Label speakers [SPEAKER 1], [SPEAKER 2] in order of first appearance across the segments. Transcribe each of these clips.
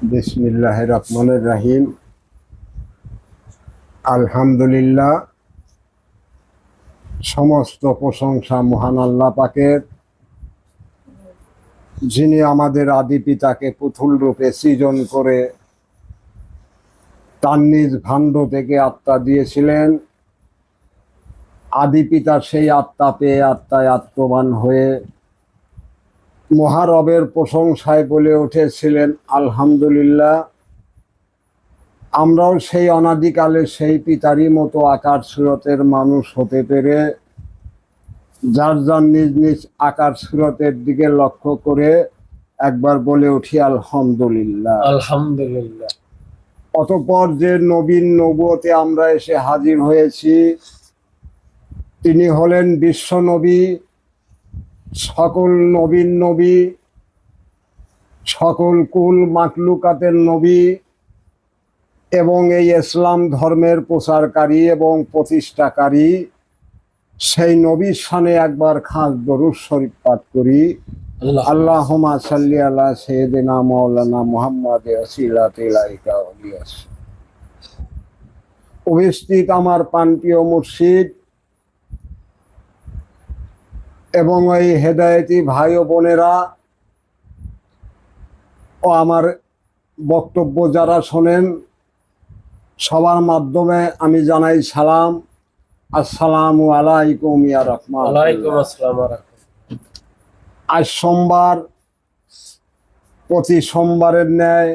[SPEAKER 1] বিসমিল্লাহির রহমানির রহিম। আলহামদুলিল্লাহ, সমস্ত প্রশংসা মহান আল্লাহ পাকের, যিনি আমাদের আদি পিতাকে পুতুল রূপে সৃজন করে তার নিজ ভাণ্ড থেকে আত্মা দিয়েছিলেন। আদি পিতা সেই আত্মা পেয়ে আত্মায় আত্মবান হয়ে মহারবের প্রশংসায় বলে উঠেছিলেন আলহামদুলিল্লাহ। আমরাও সেই অনাদিকালে সেই পিতারই মতো আকার সুরতের মানুষ হতে পেরে যার যার নিজ নিজ আকার সুরতের দিকে লক্ষ্য করে একবার বলে উঠি আলহামদুলিল্লাহ।
[SPEAKER 2] আলহামদুলিল্লাহ।
[SPEAKER 1] অতঃপর যে নবীন নবুয়তে আমরা এসে হাজির হয়েছি, তিনি হলেন বিশ্ব নবী, সকল নবীন নবী, সকল কুল মাকলুকাতের নবী এবং এই ইসলাম ধর্মের প্রচারকারী এবং প্রতিষ্ঠাকারী সেই নবীর শানে একবার খাস দরুদ শরীফ পাঠ করি। আল্লাহুম্মা সাল্লি আলা সাইয়্যিদিনা মাওলানা মুহাম্মাদ ওয়াসিলাতি ইলাইকা ওয়ালিয়াস। উপস্থিত আমার প্রাণপ্রিয় মুর্শিদ এবং ওই হেদায়েতি ভাই ও বোনেরা ও আমার বক্তব্য যারা শোনেন, সবার মাধ্যমে আমি জানাই সালাম, আসসালামু আলাইকুম ইয়া রাহমান।
[SPEAKER 2] ওয়ালাইকুম আসসালাম ওয়া রাহমাতুল্লাহ।
[SPEAKER 1] আজ সোমবার, প্রতি সোমবারের ন্যায়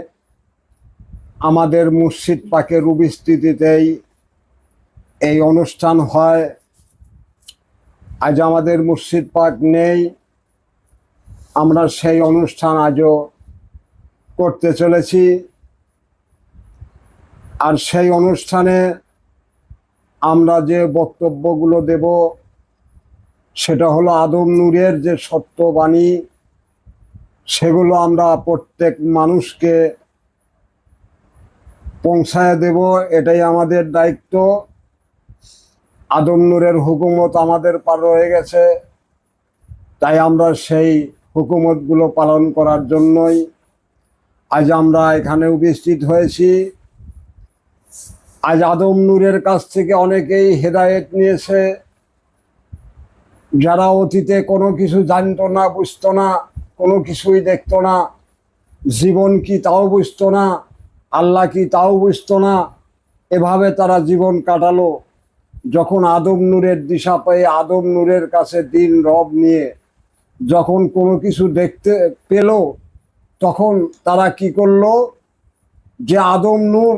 [SPEAKER 1] আমাদের মুর্শিদ পাকের উপস্থিতিতেই এই অনুষ্ঠান হয়। আজ আমাদের মুর্শিদ পাক নেই, আমরা সেই অনুষ্ঠান আজও করতে চলেছি। আর সেই অনুষ্ঠানে আমরা যে বক্তব্যগুলো দেব সেটা হলো আদম নূরের যে সত্যবাণী, সেগুলো আমরা প্রত্যেক মানুষকে পৌঁছায় দেব, এটাই আমাদের দায়িত্ব। আদম নূরের হুকুমত আমাদের পার রয়ে গেছে, তাই আমরা সেই হুকুমতগুলো পালন করার জন্যই আজ আমরা এখানে উপস্থিত হয়েছি। আজ আদম নূরের কাছ থেকে অনেকেই হেদায়েত নিয়েছে, যারা অতীতে কোনো কিছু জানতো না, বুঝতো না, কোনো কিছুই দেখতো না, জীবন কি তাও বুঝতো না, আল্লাহ কি তাও বুঝতো না, এভাবে তারা জীবন কাটালো। যখন আদম নূরের দিশা পেয়ে আদম নূরের কাছে দিন রব নিয়ে যখন কোনো কিছু দেখতে পেল, তখন তারা কি করলো, যে আদম নূর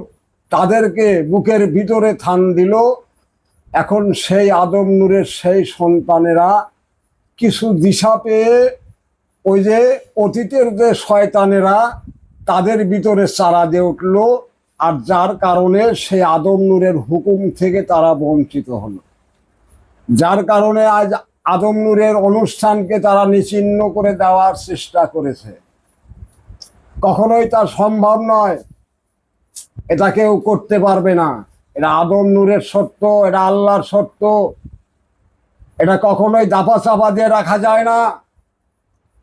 [SPEAKER 1] তাদেরকে বুকের ভিতরে থান দিল। এখন সেই আদম নূরের সেই সন্তানেরা কিছু দিশা পেয়ে ওই যে অতীতের যে শয়তানেরা তাদের ভিতরে চারা দিয়ে উঠল, আর যার কারণে সেই আদম নূরের হুকুম থেকে তারা বঞ্চিত হলো। যার কারণে আজ আদম নূরের অনুষ্ঠানকে তারা নিশ্চিহ্ন করে দেওয়ার চেষ্টা করেছে। কখনোই তা সম্ভব নয়, এটা কেউ করতে পারবে না। এটা আদম নূরের সত্য, এটা আল্লাহর সত্য, এটা কখনোই দাপা চাপা দিয়ে রাখা যায় না।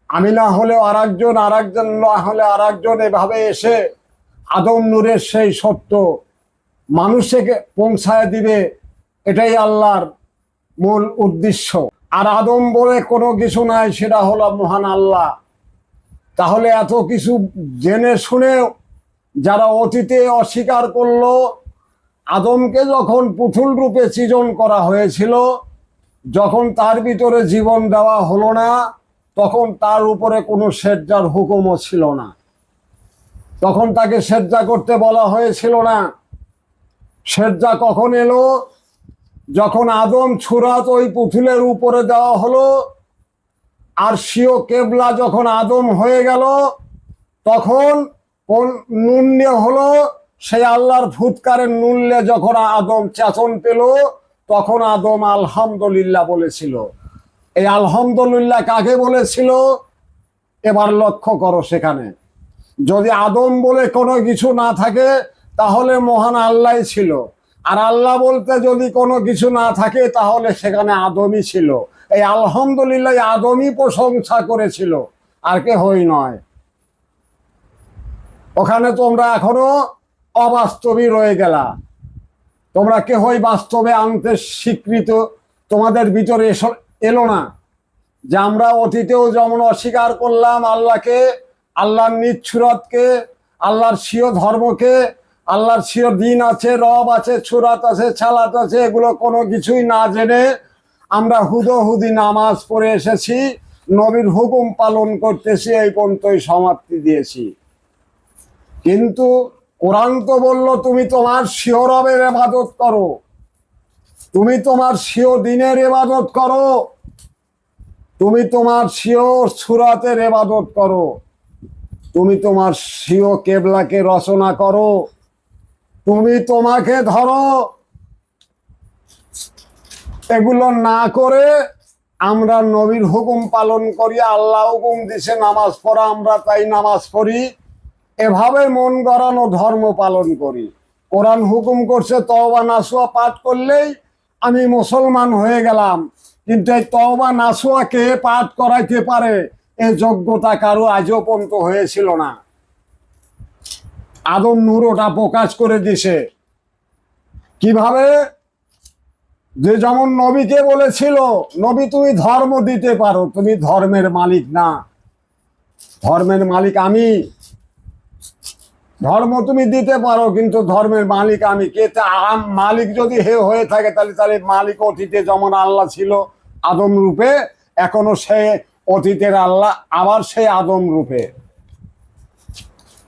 [SPEAKER 1] আমি না হলেও আরেকজন, আরেকজন না হলে আরেকজন, এভাবে এসে আদম নূরের সেই সত্য মানুষকে পৌঁছায় দিবে, এটাই আল্লাহর মূল উদ্দেশ্য। আর আদম বলে কোনো কিছু নাই, সেটা হলো মহান আল্লাহ। তাহলে এত কিছু জেনে শুনেও যারা অতীতে অস্বীকার করলো, আদমকে যখন পুতুল রূপে সৃজন করা হয়েছিল, যখন তার ভিতরে জীবন দেওয়া হলো না, তখন তার উপরে কোনো সেজদার হুকুমও ছিল না, তখন তাকে সেজদা করতে বলা হয়েছিল না। সেজদা কখন এলো, যখন আদম ছুরাত ওই পুতুলের উপরে দেওয়া হলো, আর সিও কেবলা যখন আদম হয়ে গেল, তখন নুন হলো, সেই আল্লাহর ফুৎকারের নুনলে যখন আদম চেতন পেল, তখন আদম আলহামদুলিল্লাহ বলেছিল। এই আলহামদুলিল্লাহ কাকে বলেছিল এবার লক্ষ্য করো। সেখানে যদি আদম বলে কোনো কিছু না থাকে, তাহলে মহান আল্লাহ ছিল। আর আল্লাহ বলতে যদি কোনো কিছু না থাকে, তাহলে সেখানে আদমই ছিল। এই আলহামদুলিল্লাহ আদমই প্রশংসা করেছিল, আর কেহই নয়। ওখানে তোমরা এখনো অবাস্তবই রয়ে গেলা। তোমরা কেহই বাস্তবে আনতে স্বীকৃত তোমাদের ভিতরে এলো না, যে আমরা অতীতেও যেমন অস্বীকার করলাম আল্লাহকে, আল্লাহর নিজ সুরাতকে, আল্লাহর স্বীয় ধর্মকে, আল্লাহর স্বীয় দিন আছে, রব আছে, সুরাত আছে, ছালাত আছে, এগুলো কোনো কিছুই না জেনে আমরা হুদোহুদি নামাজ পড়ে এসেছি, নবীর হুকুম পালন করতেছি, এই পর্যন্তই সমাপ্তি দিয়েছি। কিন্তু কোরআন তো বলল তুমি তোমার স্বীয় রবের ইবাদত করো, তুমি তোমার স্বীয় দিনের ইবাদত করো, তুমি তোমার স্বীয় সুরাতের ইবাদত করো, তুমি তোমার স্বীয় কেবলাকে রচনা করো, তুমি তোমাকে ধরো। এগুলো না করে আমরা নবীর হুকুম পালন করি, আল্লাহ হুকুম দিছে নামাজ পড়া, আমরা তাই নামাজ পড়ি, এভাবে মন গড়ানো ধর্ম পালন করি। কোরআন হুকুম করছে তওবা নাসুয়া পাঠ করলেই আমি মুসলমান হয়ে গেলাম, কিন্তু এই তওবা নাসুয়াকে পাঠ করাইতে পারে এই যোগ্যতা কারো আজও পর্যন্ত হয়েছিল না। আদম নূর ওটা প্রকাশ করে দিছে। কিভাবে? যে যেমন নবীকে বলেছিল, নবী তুমি ধর্ম দিতে পারো, তুমি ধর্মের মালিক না, ধর্মের মালিক আমি। ধর্ম তুমি দিতে পারো কিন্তু ধর্মের মালিক আমি। কে? মালিক যদি হে হয়ে থাকে তাহলে মালিক অতীতে যেমন আল্লাহ ছিল আদম রূপে, এখনো সে অতীতের আল্লাহ আবার সেই আদম রূপে।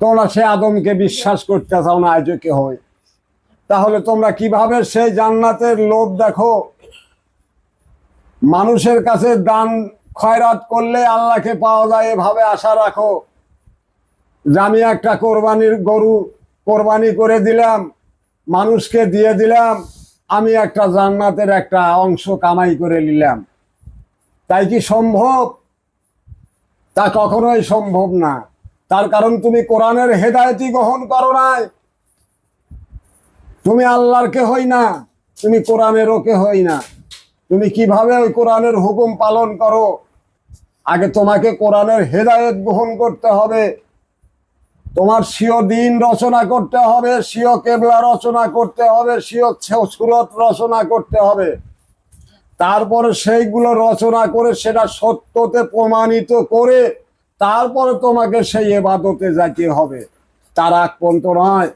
[SPEAKER 1] তোমরা সে আদমকে বিশ্বাস করতে চাও না আজও কে হয়, তাহলে তোমরা কিভাবে সেই জান্নাতের লোভ দেখো? মানুষের কাছে দান খয়রাত করলে আল্লাহকে পাওয়া যায় এভাবে আশা রাখো, যে আমি একটা কোরবানির গরু কোরবানি করে দিলাম, মানুষকে দিয়ে দিলাম, আমি একটা জান্নাতের একটা অংশ কামাই করে নিলাম। তাই কি সম্ভব? তা কখনোই সম্ভব না। তার কারণ তুমি কোরআনের হেদায়েতই গ্রহণ করো নাই, তুমি আল্লাহর কে হই না, তুমি কোরআনেরও কে হই না। তুমি কিভাবে ওই কোরআনের হুকুম পালন করো? আগে তোমাকে কোরআনের হেদায়েত গ্রহণ করতে হবে, তোমার স্বীয় দিন রচনা করতে হবে, স্বীয় কেবলা রচনা করতে হবে, স্বীয় সুরত রচনা করতে হবে। তারপরে সেইগুলো রচনা করে সেটা সত্যতে প্রমাণিত করে তারপরে তোমাকে সেই ইবাদতে যাইতে হবে। তার আগ পর্যন্ত নয়।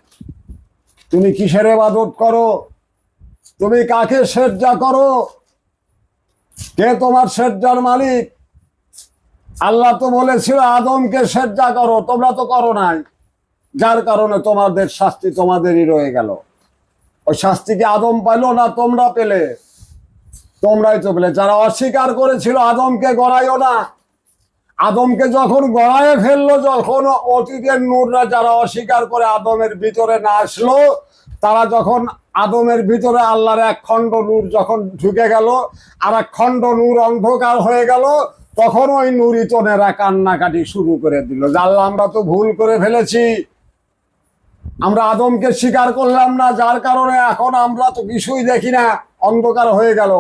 [SPEAKER 1] তুমি কিসের ইবাদত করো? তুমি কাকে সেজদা করো? কে তোমার সেজদার মালিক? আল্লাহ তো বলেছিল আদমকে সেজদা করো, তোমরা তো করো নাই, যার কারণে তোমাদের শাস্তি তোমাদেরই রয়ে গেল। ওই শাস্তি কি আদম পাইল না তোমরা পেলে? তোমরাই তো পেলে। যারা অস্বীকার করেছিল আদমকে গড়াইও না, আদমকে যখন গড়ায় ফেললো, যখন অতীতের নূররা যারা অস্বীকার করে আদমের ভিতরে না আসলো, তারা যখন আদমের ভিতরে আল্লাহর এক খণ্ড নূর যখন ঢুকে গেল, আর এক খণ্ড নূর অন্ধকার হয়ে গেল, তখন ওই নুরিতনেরা কান্নাকাটি শুরু করে দিল, যে আল্লাহ আমরা তো ভুল করে ফেলেছি, আমরা আদমকে স্বীকার করলাম না, যার কারণে এখন আমরা তো কিছুই দেখি না, অন্ধকার হয়ে গেল।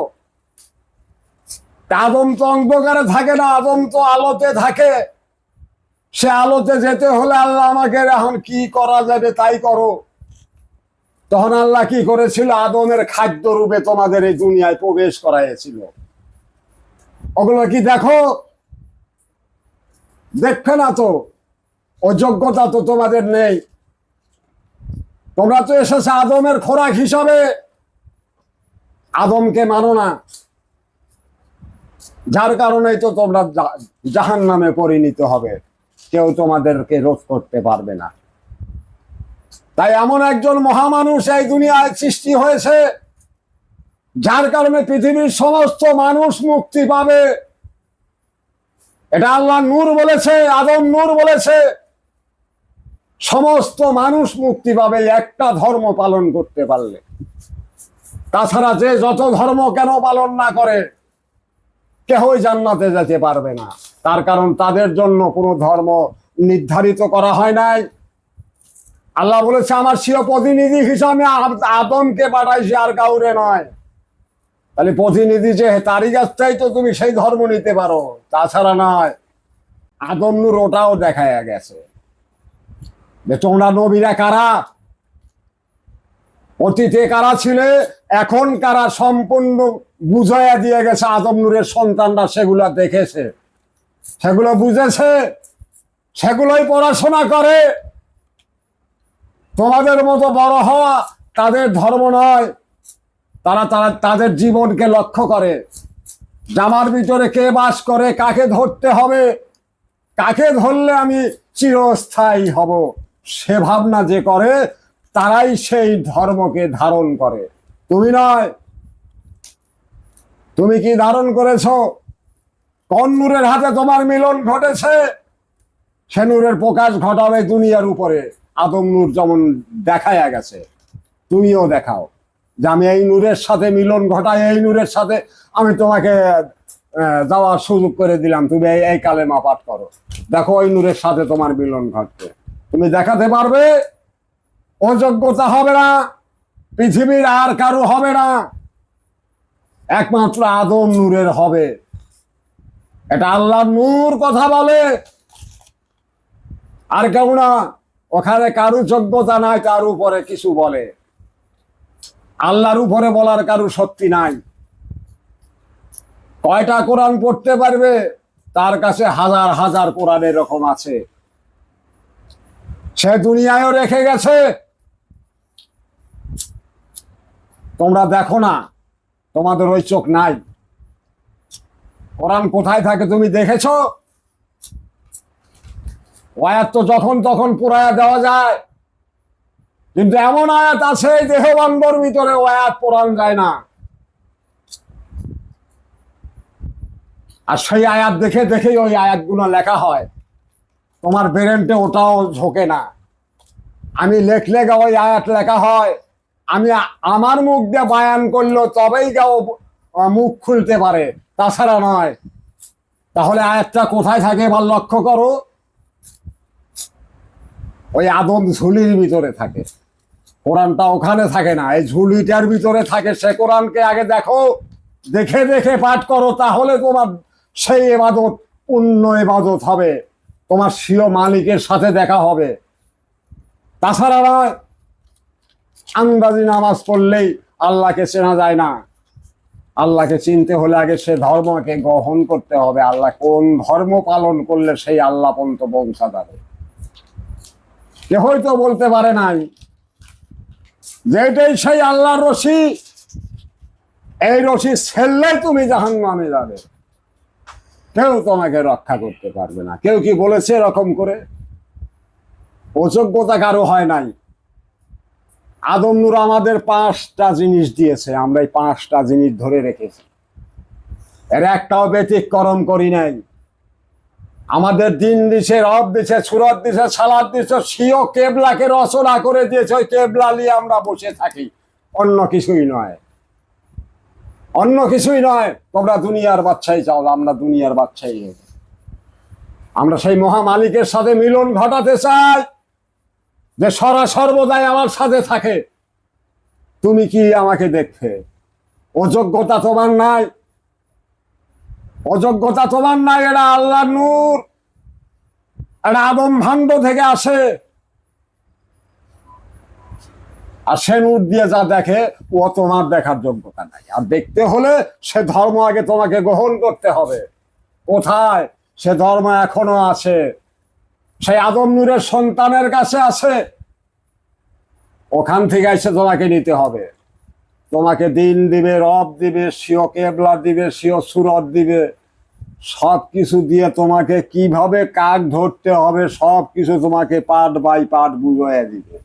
[SPEAKER 1] আদম তো অন্ধকারে থাকে না, আদম তো আলোতে থাকে। সে আলোতে যেতে হলে আল্লাহ আমাকে এখন কি করা যাবে তাই করো। তখন আল্লাহ কি করেছিল? আদমের খাদ্য রূপে তোমাদের এই দুনিয়ায় প্রবেশ করাইছিল। ওগুলো কি দেখো? দেখবে না তো, ও যোগ্যতা তো তোমাদের নেই। তোমরা তো এসেছে আদমের খোরাক হিসাবে, আদমকে মানো না, যার কারণেই তো তোমরা জাহান্নামে পরিণত হবে, কেউ তোমাদেরকে রোধ করতে পারবে না। তাই এমন একজন মহামানুষ এই দুনিয়ায় সৃষ্টি হয়েছে, যার কারণে পৃথিবীর সমস্ত মানুষ মুক্তি পাবে। এটা আল্লাহ নূর বলেছে, আদম নূর বলেছে। সমস্ত মানুষ মুক্তি পাবে একটা ধর্ম পালন করতে পারলে। তাছাড়া যে যত ধর্ম কেন পালন না করে, কেহই জান্নাতে যেতে পারবে না। তার কারণ তাদের জন্য কোনো ধর্ম নির্ধারিত করা হয় নাই। আল্লাহ বলেছে আমার স্বীয় প্রতিনিধি হিসাবে আদমকে পাঠাইছি, আর কাউরে নয়। তাহলে প্রতিনিধি যে তারই কাছটাই তো তুমি সেই ধর্ম নিতে পারো, তাছাড়া নয়। আদম নূর ওটাও দেখায় গেছে। যে তোমরা নবীরা কারা, অতীতে কারা ছিলে, এখন কারা, সম্পূর্ণ বুঝাইয়া দিয়ে গেছে। আদম নূরের সন্তানরা সেগুলা দেখেছে, সেগুলো বুঝেছে, সেগুলোই পড়াশোনা করে। তোমাদের মতো বড় হওয়া তাদের ধর্ম নয়। তারা তারা তাদের জীবনকে লক্ষ্য করে, জামার ভিতরে কে বাস করে, কাকে ধরতে হবে, কাকে ধরলে আমি চিরস্থায়ী হব, সে ভাবনা যে করে তারাই সেই ধর্মকে ধারণ করে। তুমি নয়। তুমি কি ধারণ করেছো? কোন নূরের হাতে তোমার মিলন ঘটেছে? সে নূরের প্রকাশ ঘটাবে দুনিয়ার উপরে। আদম নূর যেমন দেখায়া গেছে, তুমিও দেখাও যে আমি এই নূরের সাথে মিলন ঘটাই, এই নূরের সাথে আমি তোমাকে যাওয়ার সুযোগ করে দিলাম, তুমি এই কালেমা পাঠ করো, দেখো ওই নূরের সাথে তোমার মিলন ঘটবে। তুমি দেখাতে পারবে? অযোগ্যতা হবে না, পৃথিবীর আর কারো হবে না, একমাত্র আদম নূরের হবে। এটা আল্লাহর নূর কথা বলে, আর কেউ না। ওখানে কারো যোগ্যতা নাই, কার উপরে কিছু বলে। আল্লাহর উপরে বলার কারো শক্তি নাই। কয়টা কোরআন পড়তে পারবে? তার কাছে হাজার হাজার কোরআন এরকম আছে, সে দুনিয়ায়ও রেখে গেছে। তোমরা দেখো না, তোমাদের ওই চোখ নাই। কোরআন কোথায় থাকে তুমি দেখেছো? আয়াত তো যখন তখন পুরায়া দেওয়া যায়, কিন্তু এমন আয়াত আছে এই দেহবান্ধর ভিতরে ও আয়াত পড়ান যায় না। আর সেই আয়াত দেখে দেখেই ওই আয়াতগুলো লেখা হয়, তোমার ব্রেনটে ওটাও ঝোঁকে না। আমি লেখলে গা ওই আয়াত লেখা হয়, আমি আমার মুখ দিয়ে বায়ান করলো তবেই গাও মুখ খুলতে পারে, তাছাড়া নয়। তাহলে আয়াতটা কোথায় থাকে এবার লক্ষ্য করো। ওই আদম ঝুলির ভিতরে থাকে, কোরআনটা ওখানে থাকে না, এই ঝুলিটার ভিতরে থাকে। সে কোরআনকে আগে দেখো, দেখে দেখে পাঠ করো, তাহলে তোমার সেই ইবাদত পূর্ণ ইবাদত হবে, তোমার স্বীয় মালিকের সাথে দেখা হবে। তাছাড়া নয়। আন্দাজি নামাজ পড়লেই আল্লাহকে চেনা যায় না। আল্লাহকে চিনতে হলে আগে সে ধর্মকে গ্রহণ করতে হবে। আল্লাহ কোন ধর্ম পালন করলে সেই আল্লাহ পর্যন্ত পৌঁছা যাবে, কেহই তো বলতে পারে নাই। যেটাই সেই আল্লাহর রশি, এই রশি ছেড়লেই তুমি জাহান্নামে যাবে, কেউ তোমাকে রক্ষা করতে পারবে না। কেউ কি বলেছে এরকম করে? অযোগ্যতা কারো হয় নাই। আদম নূর আমাদের 5টা জিনিস দিয়েছে, আমরা এই 5টা জিনিস ধরে রেখেছি, এর একটাও ব্যতিক্রম করি নাই। আমাদের দিন দিছে, রব দিছে, সুরত দিছে, সালাদ দিছে, স্বীয় কেবলাকে রচনা করে দিয়েছে। ওই কেবলা নিয়ে আমরা বসে থাকি, অন্য কিছুই নয়, অন্য কিছুই নয়। তোমরা দুনিয়ার বাচ্চাই চাও, আমরা দুনিয়ার বাচ্চাই। আমরা সেই মহা মালিকের সাথে মিলন ঘটাতে চাই, যে সর্বদাই আমার সাথে থাকে। তুমি কি আমাকে দেখবে? অযোগ্যতা তোমার নাই, অযোগ্যতা তোমার নাই। এরা আল্লাহর নূর, এটা আদম ভাণ্ড থেকে আসে। আর সে নূর দিয়ে যা দেখে ও তোমার দেখার যোগ্যতা নাই। আর দেখতে হলে সে ধর্ম আগে তোমাকে গ্রহণ করতে হবে। কোথায়? সে ধর্ম এখনো আছে, সেই আদম নূরের সন্তানের কাছে আছে। ওখান থেকে এসে তোমাকে নিতে হবে। তোমাকে দিন দিবে, রব দিবে, স্বীয় কেবলা দিবে, স্বীয় সুরত দিবে, সব কিছু দিয়ে তোমাকে কিভাবে কাক ধরতে হবে সব কিছু তোমাকে পার্ট বাই পার্ট বুঝিয়ে দিবে।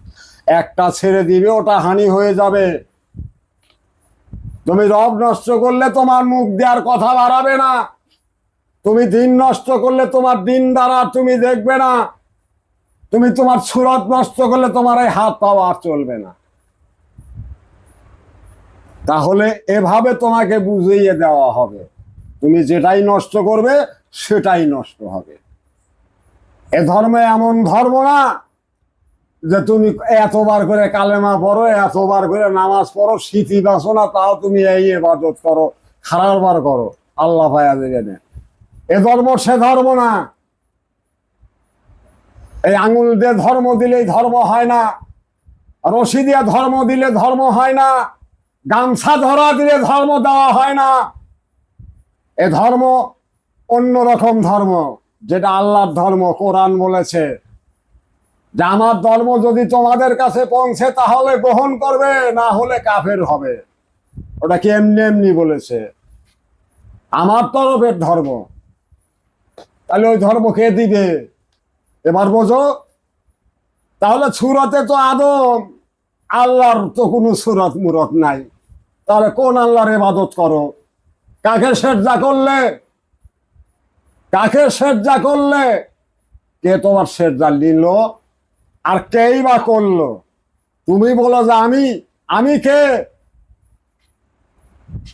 [SPEAKER 1] একটা ছেড়ে দিবে, ওটা হানি হয়ে যাবে। তুমি রব নষ্ট করলে তোমার মুখ দেওয়ার কথা বাড়াবে না। তুমি দিন নষ্ট করলে তোমার দিন দ্বারা তুমি দেখবে না। তুমি তোমার সুরত নষ্ট করলে তোমার এই হাত পাওয়া আর চলবে না। তাহলে এভাবে তোমাকে বুঝিয়ে দেওয়া হবে, তুমি যেটাই নষ্ট করবে সেটাই নষ্ট হবে। এ ধর্ম এমন ধর্ম না যে তুমি এতবার করে কালেমা পড়ো, এতবার করে নামাজ পড়ো, স্মৃতি বাঁচো না, তাও তুমি এই ইবাদত করো, খারাপ বার করো, আল্লাহ পায়া দেবে না। এ ধর্ম সে ধর্ম না। এই আঙুল দিয়ে ধর্ম দিলেই ধর্ম হয় না, রশি দিয়ে ধর্ম দিলে ধর্ম হয় না, গামছা ধরা দিলে ধর্ম দেওয়া হয় না। এ ধর্ম অন্যরকম ধর্ম, যেটা আল্লাহর ধর্ম। কোরআন বলেছে যে আমার ধর্ম যদি তোমাদের কাছে পৌঁছে তাহলে গ্রহণ করবে, না হলে কাফের হবে। ওটা কি এমনি এমনি বলেছে? আমার তরফের ধর্ম। তাহলে ওই ধর্ম কে দিবে? এবার বোঝো। তাহলে সুরতে তো আদম, আল্লাহর তো কোনো সুরত মুরত নাই। তাহলে কোন আল্লাহর ইবাদত করো? কাকে সেজদা করলে? কাকে সেজদা করলে? কে তোমার সেজদা নিল আর কেই বা করলো? তুমি বলো যে আমি কে?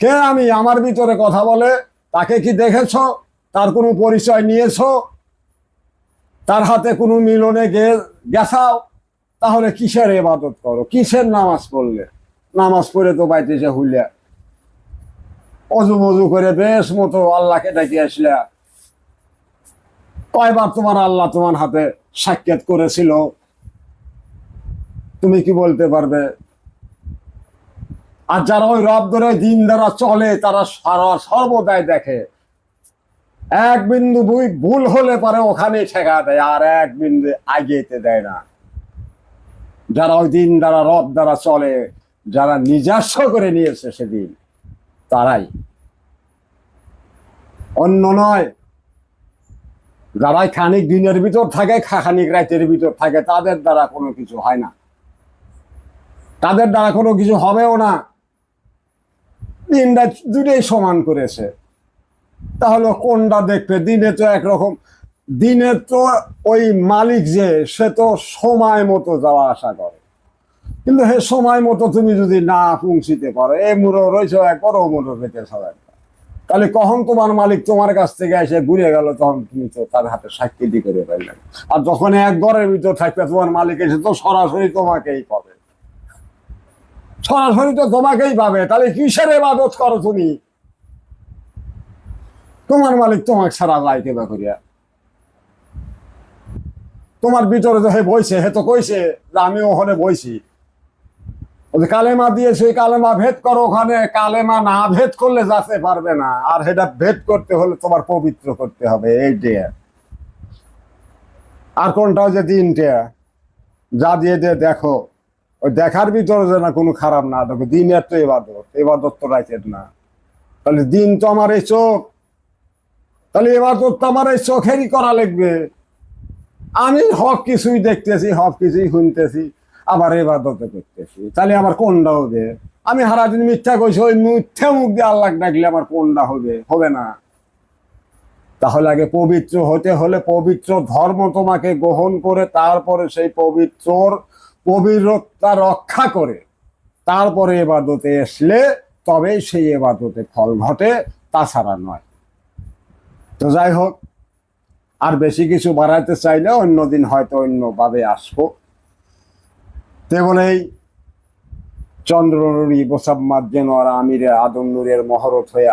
[SPEAKER 1] কে আমি? আমার ভিতরে কথা বলে। তাকে কি দেখেছো? তার কোনো পরিচয় নিয়েছো? তার হাতে কোনো মিলনে গেছাও? তাহলে কিসের ইবাদত করো? কিসের নামাজ পড়লে? নামাজ পড়ে তো বাইতেছে হুলিয়া, অজু মজু করে বেশ মতো আল্লাহকে ডাকি আসলা। কয়বার তোমার আল্লাহ তোমার হাতে সাক্ষাৎ করেছিল? তুমি কি বলতে পারবে? আর যারা ওই রব ধরে দিন দ্বারা চলে, তারা সর্বদাই দেখে এক বিন্দু ভুল হলে পারে ওখানে ঠেকা দেয়, আর এক বিন্দু আগেতে দেয় না। যারা ওই দিন দ্বারা রব দ্বারা চলে, যারা নিজস্ব করে নিয়েছে সেদিন, তারাই, অন্য নয়। যারাই খানিক দিনের ভিতর থাকে, খানিক রাতের ভিতর থাকে, তাদের দ্বারা কোনো কিছু হয় না, তাদের দ্বারা কোনো কিছু হবেও না। দিনটা দুটোই সমান করেছে, তাহলে কোনটা দেখবে? দিনে তো একরকম, দিনে তো ওই মালিক যে, সে তো সময় মতো যাওয়া আসা করে, কিন্তু সে সময় মতো তুমি যদি না পৌঁছিতে পারো, এ মুড়ো রয়েছে একবার, ও মুড়ো রেখেছ একটা, তাহলে কখন তোমার মালিক তোমার কাছ থেকে এসে ঘুরে গেল, তখন তুমি তো তার হাতে সাক্ষী করে পাইলে। আর যখন এক ঘরের ভিতর থাকবে, তোমার মালিক এসে তো সরাসরি তোমাকেই পাবে, সরাসরি তো তোমাকেই পাবে। তাহলে কিসের ইবাদত করো তুমি? তোমার মালিক তোমাকে ছাড়া লাইকে বা করিয়া? তোমার ভিতরে তো হে বইছে, হে তো কইছে যে আমি ওখানে বইছি, কালেমা দিয়েছে, কালেমা ভেদ করো। ওখানে কালেমা না ভেদ করলে যাতে পারবে না, আর সেটা ভেদ করতে হলে তোমার পবিত্র করতে হবে। এই ডে আর কোনটাও যে দিনটা যা দিয়ে দেখো, ওই দেখার ভিতরে যে না কোনো খারাপ না দেখো, দিনের তো এবাদত, এবাদত তো রাইতের না। তাহলে দিন তো আমার এই চোখ, তাহলে এবাদত তো আমার এই চোখেরই করা লাগবে। আমি হক কিছুই দেখতেছি, হক কিছুই শুনতেছি, আবার এবাদতে করতেছি, তাহলে আমার কোনটা হবে? আমি সারাদিন মিথ্যা কইছি, ওই মিথ্যা মুখ দিয়ে আল্লাহ ডাকলে আমার কোনটা হবে? হবে না। তাহলে আগে পবিত্র হতে হলে পবিত্র ধর্ম তোমাকে গ্রহণ করে, তারপরে সেই পবিত্রতা রক্ষা করে তারপরে এবাদতে আসলে তবেই সেই এবাদতে ফল ঘটে, তাছাড়া নয়। তো যাই হোক, আর বেশি কিছু বাড়াইতে চাইলে অন্যদিন হয়তো অন্যভাবে আসবো। তে বলেই চন্দ্রনুরি মোসাম্মদ যেন আর আমিরে আদম নূরের মহরত হয়ে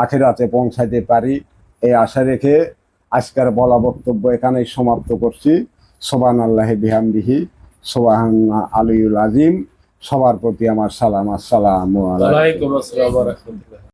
[SPEAKER 1] আখেরাতে পৌঁছাইতে পারি, এই আশা রেখে আজকের বলা বক্তব্য এখানেই সমাপ্ত করছি। সুবহানাল্লাহি বিহামদিহি, সুবহান আলিয়ুল আজিম। সবার প্রতি আমার সালাম। আসসালামু আলাইকুম।
[SPEAKER 2] ওয়ালাইকুম আসসালাম ওয়া রাহমাতুল্লাহ।